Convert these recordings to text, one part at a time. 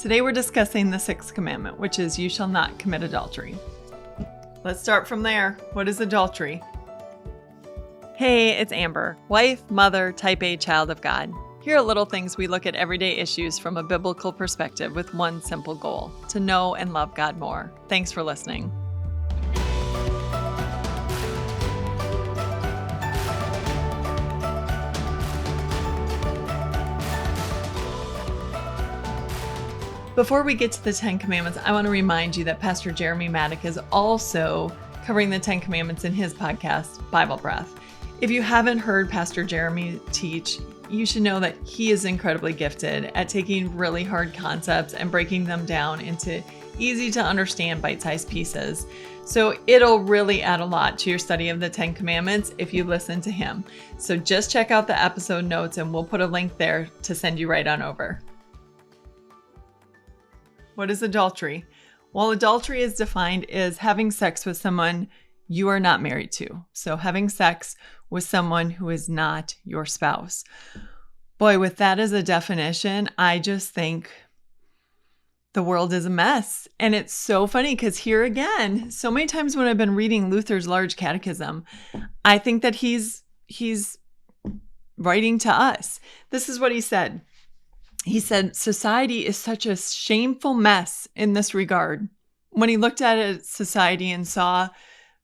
Today we're discussing the Sixth Commandment, which is you shall not commit adultery. Let's start from there. What is adultery? Hey, it's Amber, wife, mother, type A child of God. Here are little things we look at everyday issues from a biblical perspective with one simple goal, to know and love God more. Thanks for listening. Before we get to the 10 Commandments, I want to remind you that Pastor Jeremy Maddock is also covering the 10 Commandments in his podcast, Bible Breath. If you haven't heard Pastor Jeremy teach, you should know that he is incredibly gifted at taking really hard concepts and breaking them down into easy to understand bite-sized pieces. So it'll really add a lot to your study of the 10 Commandments if you listen to him. So just check out the episode notes and we'll put a link there to send you right on over. What is adultery? Well, adultery is defined as having sex with someone you are not married to. So having sex with someone who is not your spouse. Boy, with that as a definition, I just think the world is a mess. And it's so funny because here again, so many times when I've been reading Luther's Large Catechism, I think that he's writing to us. This is what he said. He said, society is such a shameful mess in this regard. When he looked at a society and saw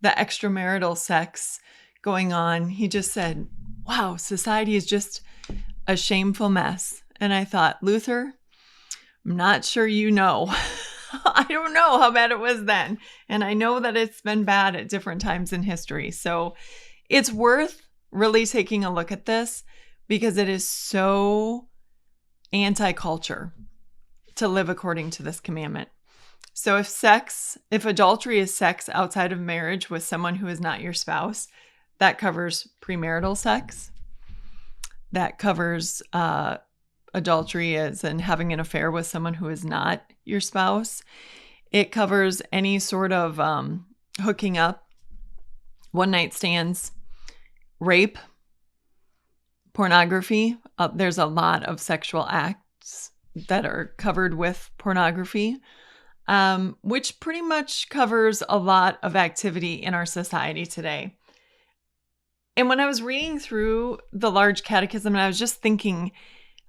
the extramarital sex going on, he just said, wow, society is just a shameful mess. And I thought, Luther, I'm not sure you know. I don't know how bad it was then. And I know that it's been bad at different times in history. So it's worth really taking a look at this because it is so anti-culture to live according to this commandment. So if adultery is sex outside of marriage with someone who is not your spouse, that covers premarital sex. That covers adultery as in having an affair with someone who is not your spouse. It covers any sort of hooking up, one-night stands, rape, pornography. There's a lot of sexual acts that are covered with pornography, which pretty much covers a lot of activity in our society today. And when I was reading through the Large Catechism, and I was just thinking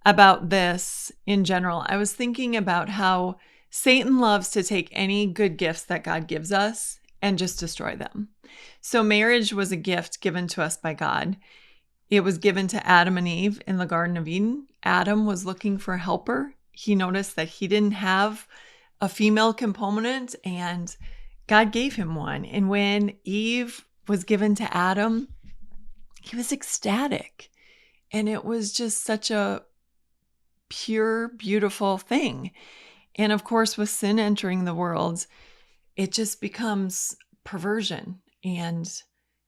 about this in general, I was thinking about how Satan loves to take any good gifts that God gives us and just destroy them. So marriage was a gift given to us by God. It was given to Adam and Eve in the Garden of Eden. Adam was looking for a helper. He noticed that he didn't have a female component, and God gave him one. And when Eve was given to Adam, he was ecstatic. And it was just such a pure, beautiful thing. And of course, with sin entering the world, it just becomes perversion and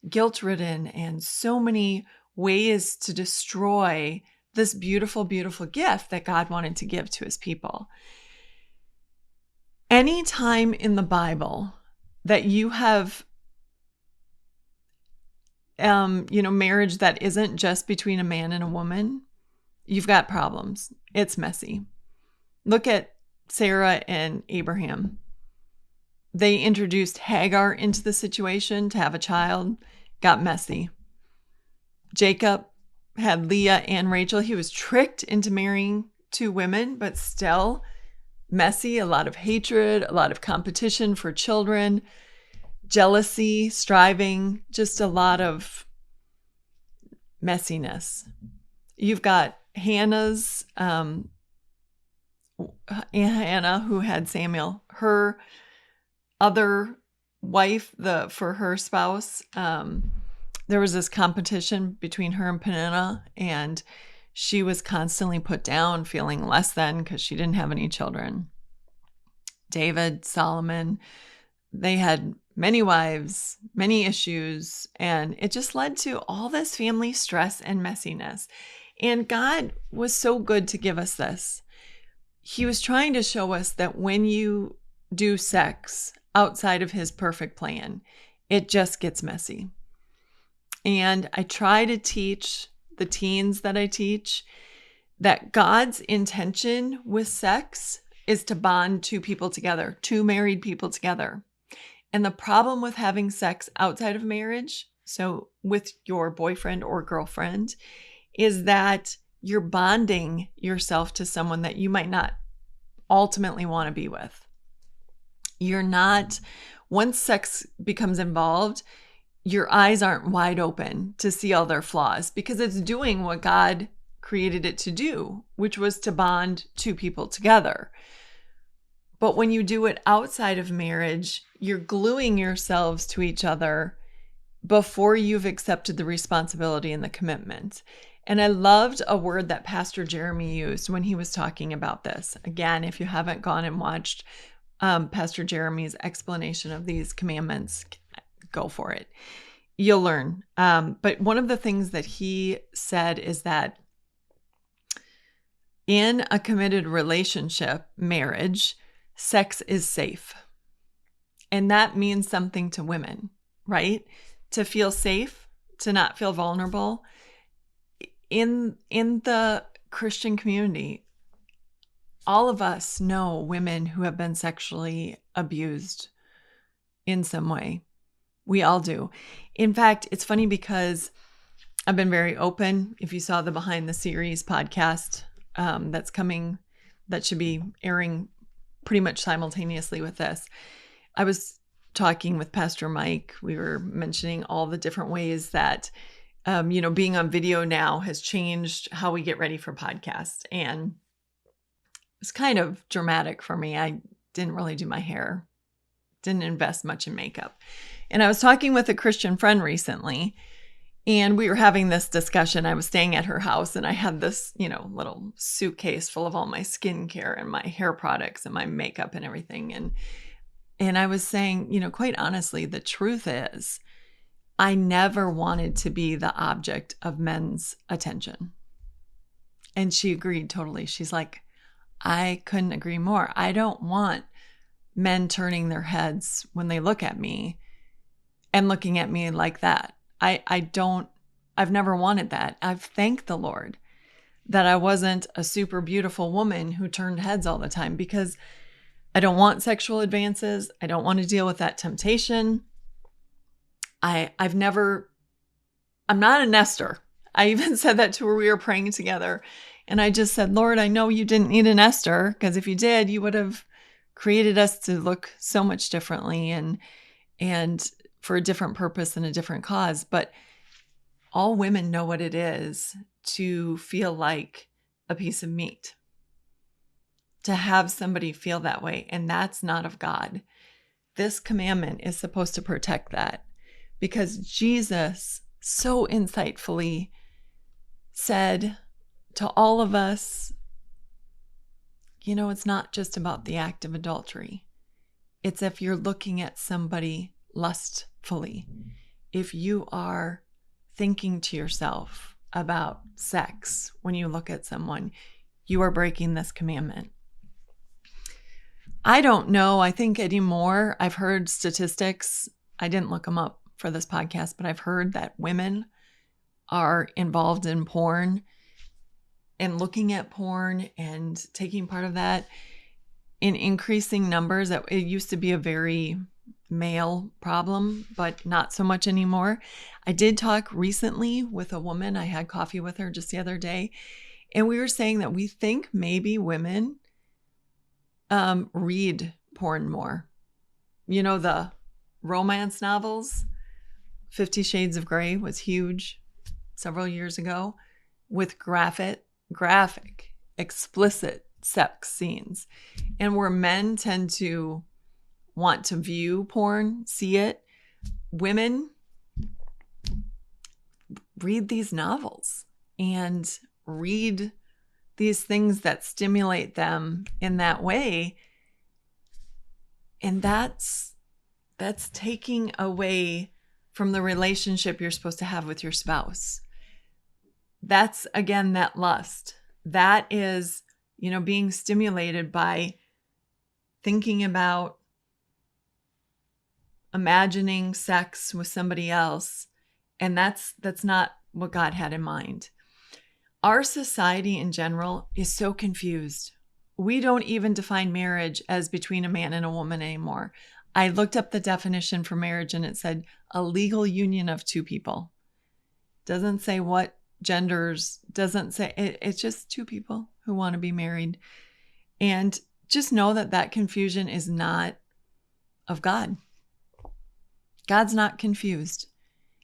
guilt-ridden and so many ways to destroy this beautiful, beautiful gift that God wanted to give to his people. Any time in the Bible that you have, marriage that isn't just between a man and a woman, you've got problems. It's messy. Look at Sarah and Abraham. They introduced Hagar into the situation to have a child, got messy. Jacob had Leah and Rachel. He was tricked into marrying two women, but still messy, a lot of hatred, a lot of competition for children, jealousy, striving, just a lot of messiness. You've got Hannah who had Samuel, her other wife, for her spouse, there was this competition between her and Peninnah, and she was constantly put down, feeling less than because she didn't have any children. David, Solomon, they had many wives, many issues, and it just led to all this family stress and messiness. And God was so good to give us this. He was trying to show us that when you do sex outside of his perfect plan, it just gets messy. And I try to teach the teens that I teach that God's intention with sex is to bond two people together, two married people together. And the problem with having sex outside of marriage, so with your boyfriend or girlfriend, is that you're bonding yourself to someone that you might not ultimately want to be with. You're not, once sex becomes involved, your eyes aren't wide open to see all their flaws because it's doing what God created it to do, which was to bond two people together. But when you do it outside of marriage, you're gluing yourselves to each other before you've accepted the responsibility and the commitment. And I loved a word that Pastor Jeremy used when he was talking about this. Again, if you haven't gone and watched Pastor Jeremy's explanation of these commandments, go for it. You'll learn. But one of the things that he said is that in a committed relationship, marriage, sex is safe. And that means something to women, right? To feel safe, to not feel vulnerable. In the Christian community, all of us know women who have been sexually abused in some way. We all do. In fact, it's funny because I've been very open. If you saw the Behind the Series podcast that's coming, that should be airing pretty much simultaneously with this, I was talking with Pastor Mike. We were mentioning all the different ways that, being on video now has changed how we get ready for podcasts. And it's kind of dramatic for me. I didn't really do my hair, didn't invest much in makeup. And I was talking with a Christian friend recently, and we were having this discussion. I was staying at her house, and I had this, little suitcase full of all my skincare and my hair products and my makeup and everything. And I was saying, quite honestly, the truth is, I never wanted to be the object of men's attention. And she agreed totally. She's like, I couldn't agree more. I don't want men turning their heads when they look at me and looking at me like that. I've never wanted that. I've thanked the Lord that I wasn't a super beautiful woman who turned heads all the time, because I don't want sexual advances. I don't want to deal with that temptation. I'm not a nester. I even said that to her. We were praying together. And I just said, Lord, I know you didn't need an Esther, because if you did, you would have created us to look so much differently and for a different purpose and a different cause. But all women know what it is to feel like a piece of meat, to have somebody feel that way. And that's not of God. This commandment is supposed to protect that, because Jesus so insightfully said to all of us, it's not just about the act of adultery. It's if you're looking at somebody lustfully, if you are thinking to yourself about sex when you look at someone, you are breaking this commandment. I don't know. I think anymore, I've heard statistics. I didn't look them up for this podcast, but I've heard that women are involved in porn and looking at porn and taking part of that in increasing numbers. It used to be a very male problem, but not so much anymore. I did talk recently with a woman. I had coffee with her just the other day, and we were saying that we think maybe women read porn more. The romance novels. 50 Shades of Grey was huge several years ago, with graphic, explicit sex scenes. And where men tend to want to view porn, see it, women read these novels and read these things that stimulate them in that way. And that's taking away from the relationship you're supposed to have with your spouse. That's, again, that lust. That is, being stimulated by thinking about imagining sex with somebody else. And that's not what God had in mind. Our society in general is so confused we don't even define marriage as between a man and a woman anymore. I looked up the definition for marriage and it said a legal union of two people. Doesn't say what genders, doesn't say, it's just two people who want to be married. And just know that that confusion is not of God. God's not confused.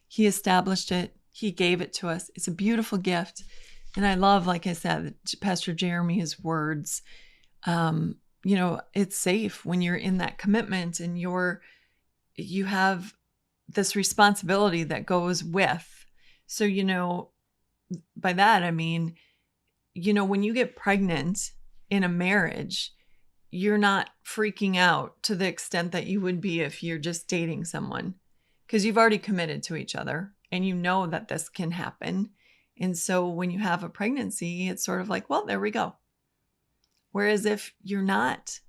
He established it. He gave it to us. It's a beautiful gift. And I love, like I said, Pastor Jeremy's words. It's safe when you're in that commitment and you have this responsibility that goes with. So, by that, I mean, when you get pregnant in a marriage, you're not freaking out to the extent that you would be if you're just dating someone, because you've already committed to each other and you know that this can happen. And so when you have a pregnancy, it's sort of like, well, there we go. Whereas if you're not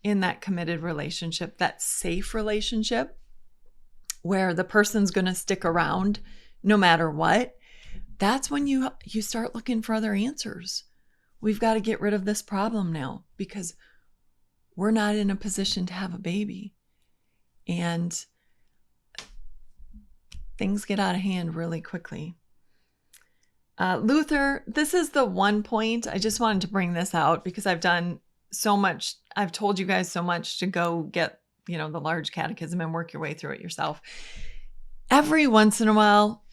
in that committed relationship, that safe relationship where the person's going to stick around no matter what, that's when you start looking for other answers. We've got to get rid of this problem now because we're not in a position to have a baby. And things get out of hand really quickly. Luther, this is the one point I just wanted to bring this out because I've done so much. I've told you guys so much to go get, the large catechism and work your way through it yourself. Every once in a while,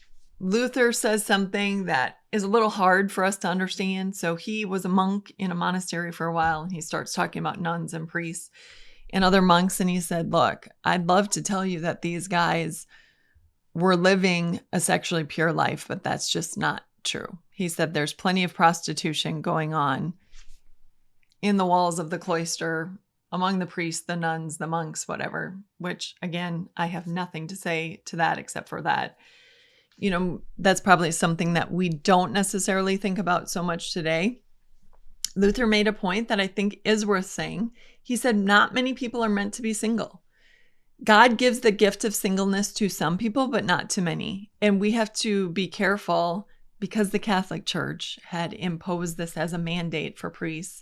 Luther says something that is a little hard for us to understand. So he was a monk in a monastery for a while, and he starts talking about nuns and priests and other monks. And he said, look, I'd love to tell you that these guys were living a sexually pure life, but that's just not true. He said there's plenty of prostitution going on in the walls of the cloister, among the priests, the nuns, the monks, whatever, which again, I have nothing to say to that except for that. That's probably something that we don't necessarily think about so much today. Luther made a point that I think is worth saying. He said, not many people are meant to be single. God gives the gift of singleness to some people, but not to many. And we have to be careful because the Catholic Church had imposed this as a mandate for priests.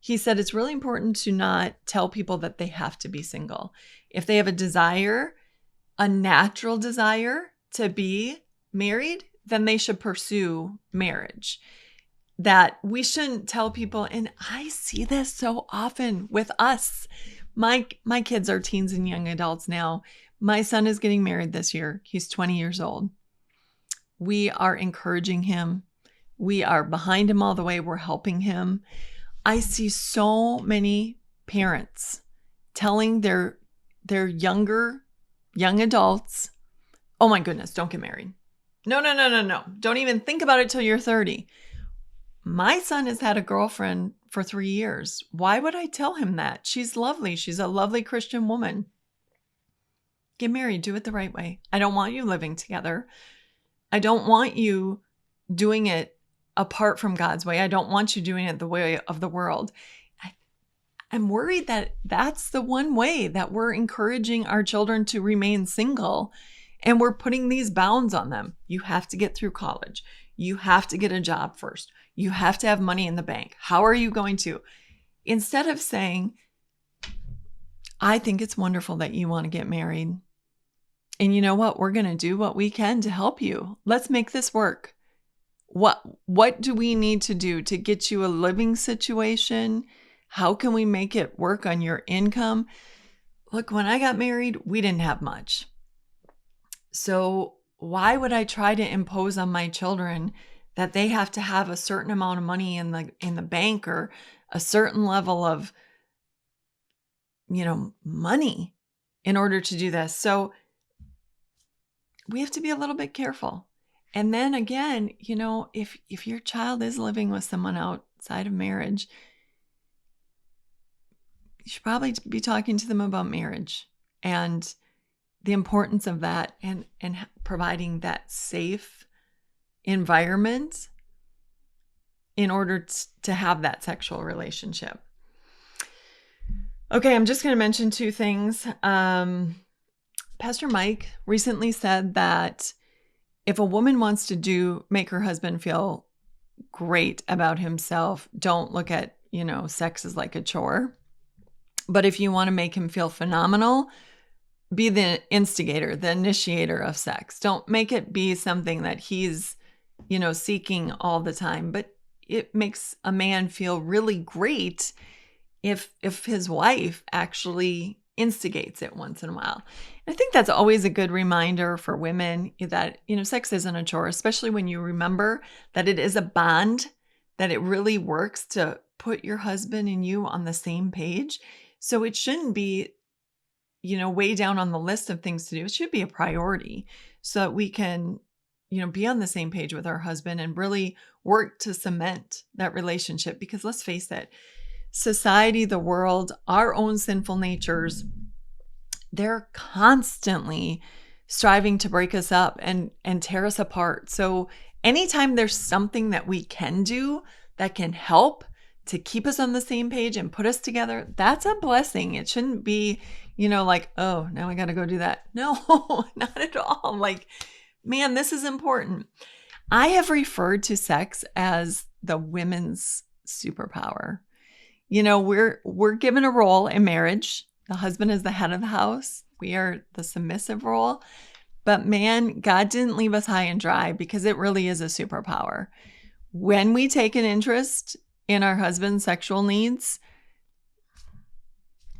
He said it's really important to not tell people that they have to be single. If they have a desire, a natural desire to be married, then they should pursue marriage. That we shouldn't tell people, and I see this so often with us. My kids are teens and young adults now. My son is getting married this year. He's 20 years old. We are encouraging him. We are behind him all the way. We're helping him. I see so many parents telling their young adults, oh my goodness, don't get married. No. Don't even think about it till you're 30. My son has had a girlfriend for 3 years. Why would I tell him that? She's lovely. She's a lovely Christian woman. Get married. Do it the right way. I don't want you living together. I don't want you doing it apart from God's way. I don't want you doing it the way of the world. I'm worried that that's the one way that we're encouraging our children to remain single, and we're putting these bounds on them. You have to get through college. You have to get a job first. You have to have money in the bank. How are you going to? Instead of saying, I think it's wonderful that you want to get married. And you know what? We're going to do what we can to help you. Let's make this work. What do we need to do to get you a living situation? How can we make it work on your income? Look, when I got married, we didn't have much. So why would I try to impose on my children that they have to have a certain amount of money in the bank or a certain level of, money in order to do this? So we have to be a little bit careful. And then again, if your child is living with someone outside of marriage, you should probably be talking to them about marriage and the importance of that and providing that safe environment in order to have that sexual relationship. Okay, I'm just going to mention two things. Pastor Mike recently said that if a woman wants to make her husband feel great about himself, don't look at, sex is like a chore. But if you want to make him feel phenomenal, be the instigator, the initiator of sex. Don't make it be something that he's, seeking all the time. But it makes a man feel really great if his wife actually instigates it once in a while. And I think that's always a good reminder for women that, sex isn't a chore, especially when you remember that it is a bond, that it really works to put your husband and you on the same page. So it shouldn't be, way down on the list of things to do. It should be a priority so that we can, be on the same page with our husband and really work to cement that relationship. Because let's face it, society, the world, our own sinful natures, they're constantly striving to break us up and tear us apart. So anytime there's something that we can do that can help to keep us on the same page and put us together, that's a blessing. It shouldn't be, like, oh, now I got to go do that. No, not at all. Like, man, this is important. I have referred to sex as the women's superpower. We're given a role in marriage. The husband is the head of the house. We are the submissive role. But man, God didn't leave us high and dry because it really is a superpower. When we take an interest in our husband's sexual needs,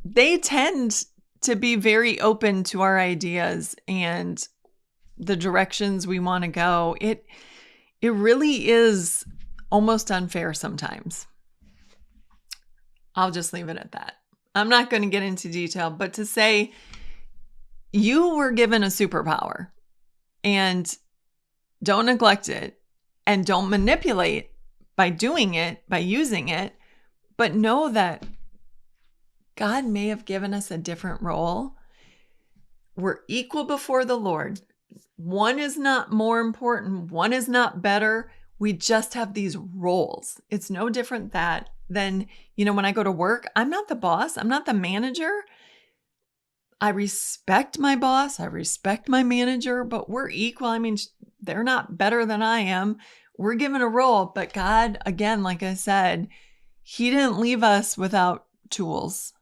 they tend to be very open to our ideas and the directions we want to go. It really is almost unfair sometimes. I'll just leave it at that. I'm not going to get into detail, but to say you were given a superpower and don't neglect it and don't manipulate by doing it, by using it, but know that God may have given us a different role. We're equal before the Lord. One is not more important. One is not better. We just have these roles. It's no different than, when I go to work, I'm not the boss. I'm not the manager. I respect my boss. I respect my manager, but we're equal. I mean, they're not better than I am. We're given a role, but God, again, like I said, He didn't leave us without tools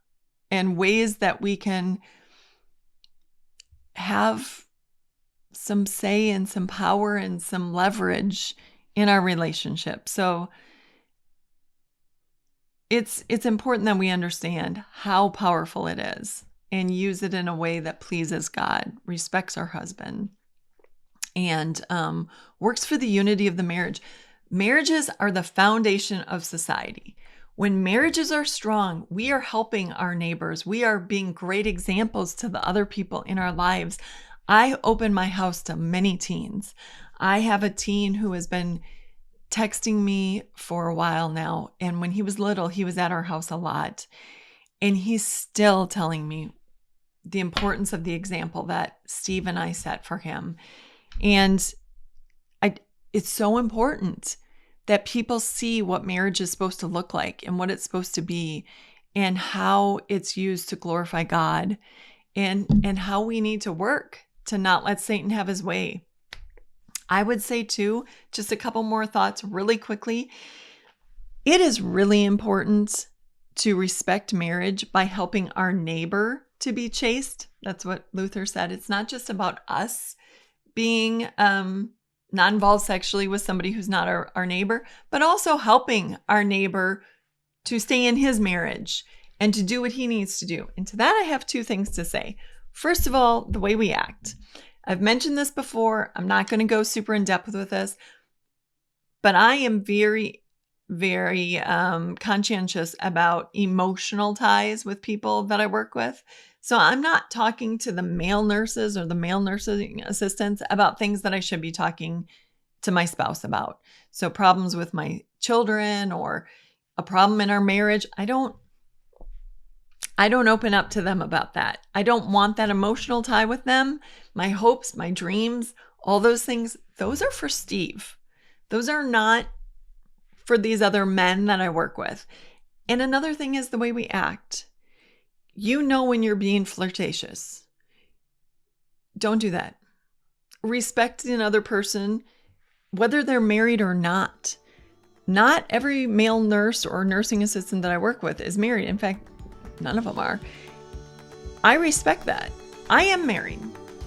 and ways that we can have some say and some power and some leverage in our relationship. So it's important that we understand how powerful it is and use it in a way that pleases God, respects our husband, and works for the unity of the marriage. Marriages are the foundation of society. When marriages are strong, we are helping our neighbors. We are being great examples to the other people in our lives. I open my house to many teens. I have a teen who has been texting me for a while now. And when he was little, he was at our house a lot. And he's still telling me the importance of the example that Steve and I set for him. And it's so important that people see what marriage is supposed to look like and what it's supposed to be and how it's used to glorify God and how we need to work to not let Satan have his way. I would say too, just a couple more thoughts really quickly. It is really important to respect marriage by helping our neighbor to be chaste. That's what Luther said. It's not just about us being not involved sexually with somebody who's not our neighbor, but also helping our neighbor to stay in his marriage and to do what he needs to do. And to that, I have two things to say. First of all, the way we act. I've mentioned this before. I'm not going to go super in depth with this, but I am very, very conscientious about emotional ties with people that I work with. So I'm not talking to the male nurses or the male nursing assistants about things that I should be talking to my spouse about. So problems with my children or a problem in our marriage, I don't open up to them about that. I don't want that emotional tie with them. My hopes, my dreams, all those things, those are for Steve. Those are not for these other men that I work with. And another thing is the way we act. You know when you're being flirtatious. Don't do that. Respect another person, whether they're married or not. Not every male nurse or nursing assistant that I work with is married. In fact, none of them are. I respect that. I am married.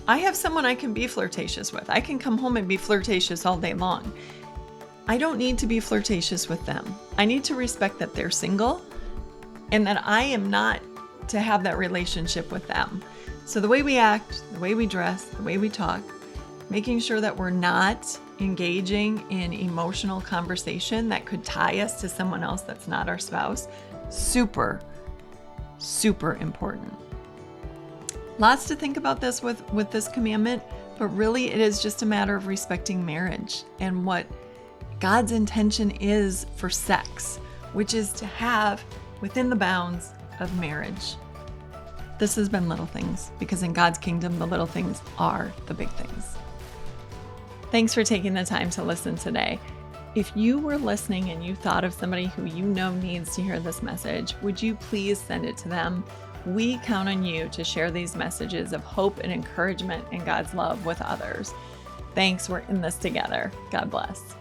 I have someone I can be flirtatious with. I can come home and be flirtatious all day long. I don't need to be flirtatious with them. I need to respect that they're single and that I am not to have that relationship with them. So the way we act, the way we dress, the way we talk, making sure that we're not engaging in emotional conversation that could tie us to someone else that's not our spouse, super, super important. Lots to think about this with this commandment, but really it is just a matter of respecting marriage and what God's intention is for sex, which is to have within the bounds of marriage. This has been Little Things, because in God's kingdom, the little things are the big things. Thanks for taking the time to listen today. If you were listening and you thought of somebody who you know needs to hear this message, would you please send it to them? We count on you to share these messages of hope and encouragement in God's love with others. Thanks. We're in this together. God bless.